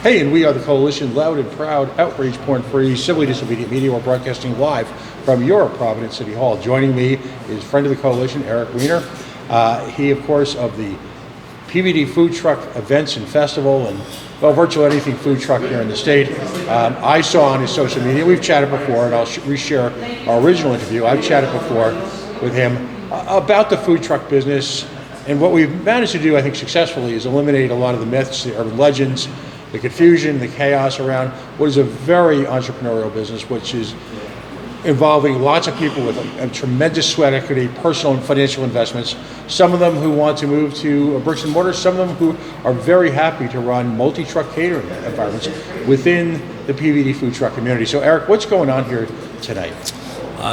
Hey, and we are the Coalition, loud and proud, outrage porn-free, civilly disobedient media. We're broadcasting live from your Providence City Hall. Joining me is friend of the Coalition, Eric Weiner. He, of course, of the PVD food truck events and festival, and well, virtually anything food truck here in the state. I saw on his social media, we've chatted before, and I'll reshare our original interview. I've chatted before with him about the food truck business, and what we've managed to do, I think, successfully is eliminate a lot of the myths, the urban legends, the confusion, the chaos around what is a very entrepreneurial business, which is involving lots of people with a tremendous sweat equity, personal and financial investments. Some of them who want to move to bricks and mortar, some of them who are very happy to run multi-truck catering environments within the PVD food truck community. So Eric, what's going on here tonight?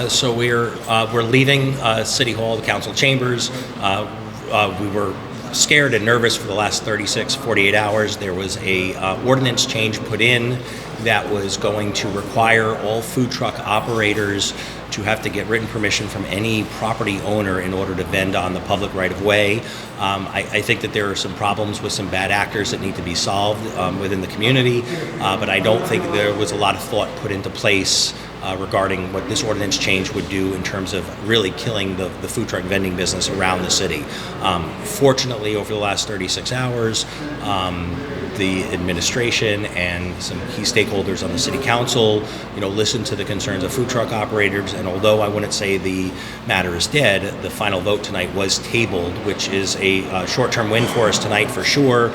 So we're leaving City Hall, the council chambers. We were scared and nervous for the last 48 hours. There was a ordinance change put in that was going to require all food truck operators to have to get written permission from any property owner in order to vend on the public right-of-way. I think that there are some problems with some bad actors that need to be solved within the community, but I don't think there was a lot of thought put into place regarding what this ordinance change would do in terms of really killing the food truck vending business around the city. Fortunately, over the last 36 hours, the administration and some key stakeholders on the city council, listened to the concerns of food truck operators. And although I wouldn't say the matter is dead, the final vote tonight was tabled, which is a short-term win for us tonight for sure,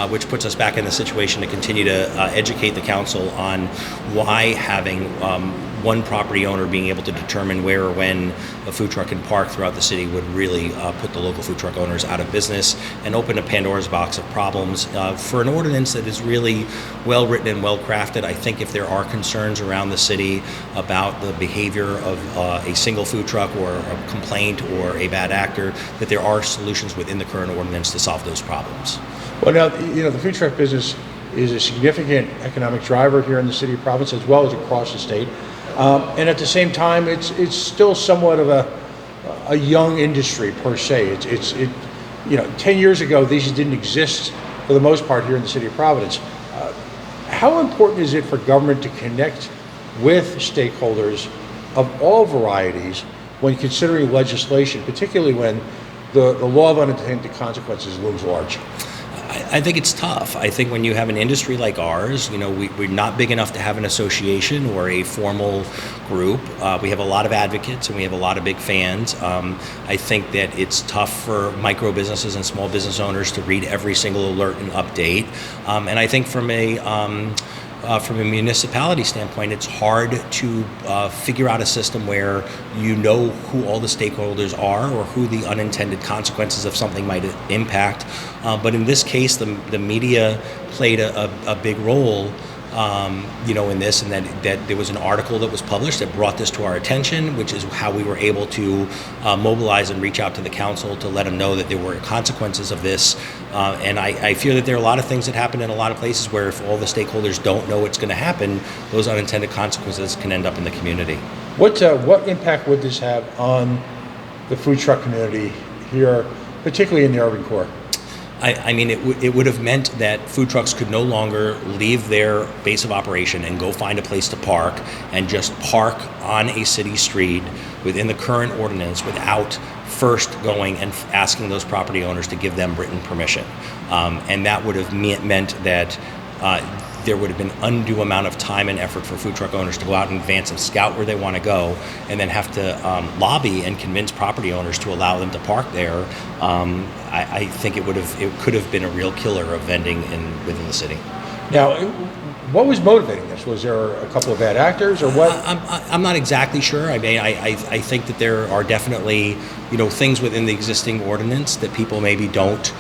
which puts us back in the situation to continue to educate the council on why having one property owner being able to determine where or when a food truck can park throughout the city would really put the local food truck owners out of business and open a Pandora's box of problems for an ordinance that is really well written and well crafted. I think if there are concerns around the city about the behavior of a single food truck or a complaint or a bad actor, that there are solutions within the current ordinance to solve those problems. Well, now, the food truck business is a significant economic driver here in the city of Providence as well as across the state. And at the same time, it's still somewhat of a young industry per se. 10 years ago, these didn't exist for the most part here in the city of Providence. How important is it for government to connect with stakeholders of all varieties when considering legislation, particularly when the law of unintended consequences looms large? I think it's tough. I think when you have an industry like ours, we're not big enough to have an association or a formal group. We have a lot of advocates and we have a lot of big fans. I think that it's tough for micro businesses and small business owners to read every single alert and update. And I think from a municipality standpoint, it's hard to figure out a system where you know who all the stakeholders are or who the unintended consequences of something might impact. But in this case, the media played a big role in this, and that there was an article that was published that brought this to our attention, which is how we were able to mobilize and reach out to the council to let them know that there were consequences of this. And I fear that there are a lot of things that happen in a lot of places where if all the stakeholders don't know what's going to happen, those unintended consequences can end up in the community. What impact would this have on the food truck community here, particularly in the urban core? It would have meant that food trucks could no longer leave their base of operation and go find a place to park and just park on a city street within the current ordinance without first going and asking those property owners to give them written permission. And that would have meant that there would have been undue amount of time and effort for food truck owners to go out in advance and scout where they want to go, and then have to lobby and convince property owners to allow them to park there. I think it could have been a real killer of vending within the city. Now, what was motivating this? Was there a couple of bad actors, or what? I'm not exactly sure. I think that there are definitely things within the existing ordinance that people maybe don't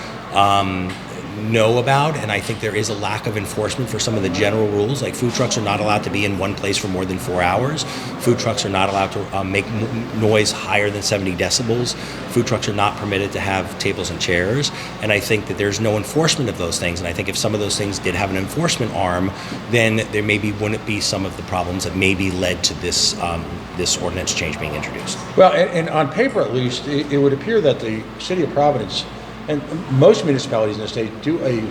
know about, and I think there is a lack of enforcement for some of the general rules, like food trucks are not allowed to be in one place for more than 4 hours. Food trucks are not allowed to make noise higher than 70 decibels. Food trucks are not permitted to have tables and chairs, and I think that there's no enforcement of those things. And I think if some of those things did have an enforcement arm, then there maybe wouldn't be some of the problems that maybe led to this ordinance change being introduced. Well, and on paper at least, it would appear that the city of Providence and most municipalities in the state do a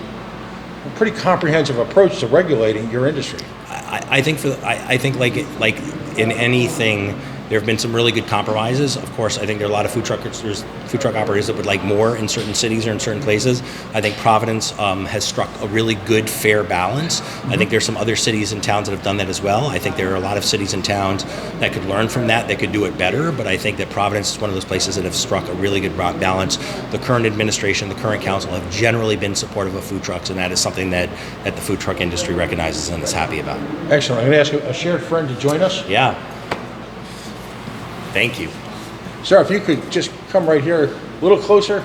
pretty comprehensive approach to regulating your industry. I think like in anything, there have been some really good compromises. Of course, I think there are a lot of food truck operators that would like more in certain cities or in certain places. I think Providence has struck a really good, fair balance. I think there's some other cities and towns that have done that as well. I think there are a lot of cities and towns that could learn from that could do it better, but I think that Providence is one of those places that have struck a really good balance. The current administration, the current council have generally been supportive of food trucks, and that is something that the food truck industry recognizes and is happy about. Excellent. I'm going to ask a shared friend to join us. Yeah. Thank you. Sir, if you could just come right here, a little closer,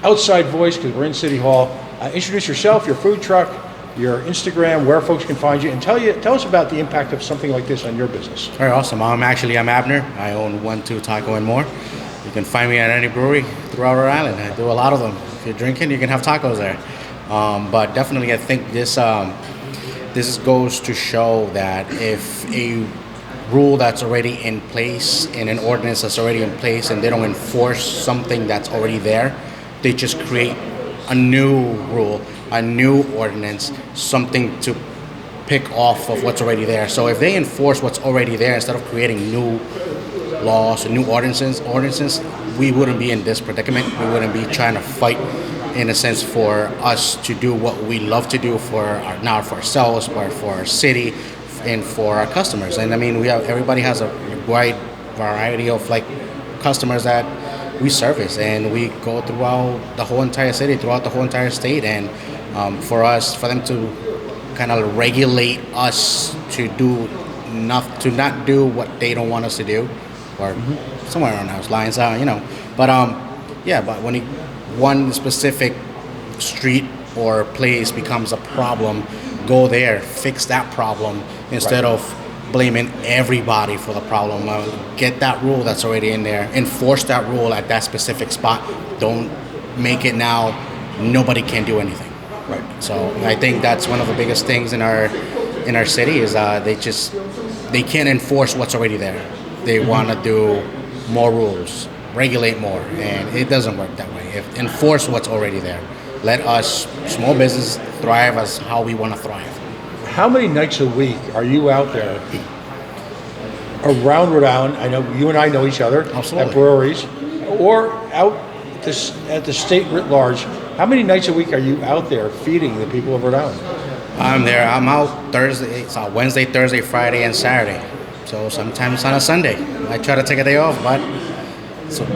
outside voice, because we're in City Hall. Introduce yourself, your food truck, your Instagram, where folks can find you, and tell us about the impact of something like this on your business. All right, awesome. I'm Abner. I own 1-2 Taco and More. You can find me at any brewery throughout Rhode Island. I do a lot of them. If you're drinking, you can have tacos there. But definitely, I think this goes to show that if a rule that's already in place and an ordinance that's already in place and they don't enforce something that's already there, they just create a new rule, a new ordinance, something to pick off of what's already there. So if they enforce what's already there instead of creating new laws and new ordinances, we wouldn't be in this predicament. We wouldn't be trying to fight, in a sense, for us to do what we love to do not for ourselves, but for our city and for our customers. And I mean, everybody has a wide variety of like customers that we service, and we go throughout the whole entire city, throughout the whole entire state. And for them to kind of regulate us to not do what they don't want us to do, or somewhere around those lines, But but when one specific street or place becomes a problem, go there, fix that problem instead of blaming everybody for the problem. Get that rule that's already in there, enforce that rule at that specific spot. Don't make it now nobody can do anything. Right. So I think that's one of the biggest things in our city is they can't enforce what's already there. They want to do more rules, regulate more, and it doesn't work that way. Enforce what's already there. Let us, small business, thrive as how we want to thrive. How many nights a week are you out there around Rhode Island? I know you and I know each other. Absolutely. At breweries, or out at the state writ large. How many nights a week are you out there feeding the people of Rhode Island? I'm there. I'm out Wednesday, Thursday, Friday, and Saturday. So sometimes on a Sunday. I try to take a day off, but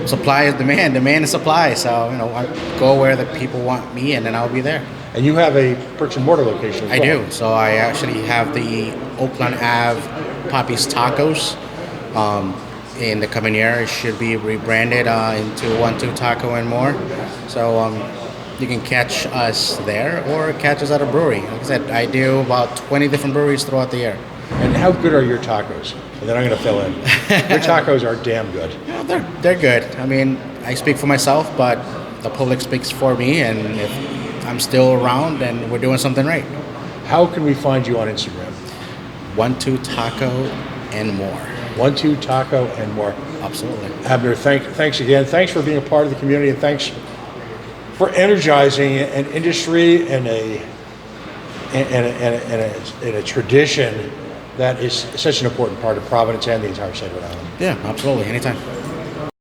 supply is demand is supply. So I go where the people want me, and then I'll be there. And you have a bricks and mortar location as well. I do. So I actually have the Oakland Ave Poppy's Tacos. In the coming year, it should be rebranded into 1-2 Taco and More. So you can catch us there or catch us at a brewery. Like I said, I do about 20 different breweries throughout the year. And how good are your tacos? And then I'm going to fill in. Your tacos are damn good. Yeah, they're good. I mean, I speak for myself, but the public speaks for me. And if I'm still around, then we're doing something right. How can we find you on Instagram? 1-2 Taco and More. 1-2 Taco and More. Absolutely. Abner, thanks again. Thanks for being a part of the community, and thanks for energizing an industry and a tradition that is such an important part of Providence and the entire state of Rhode Island. Yeah, absolutely. Anytime.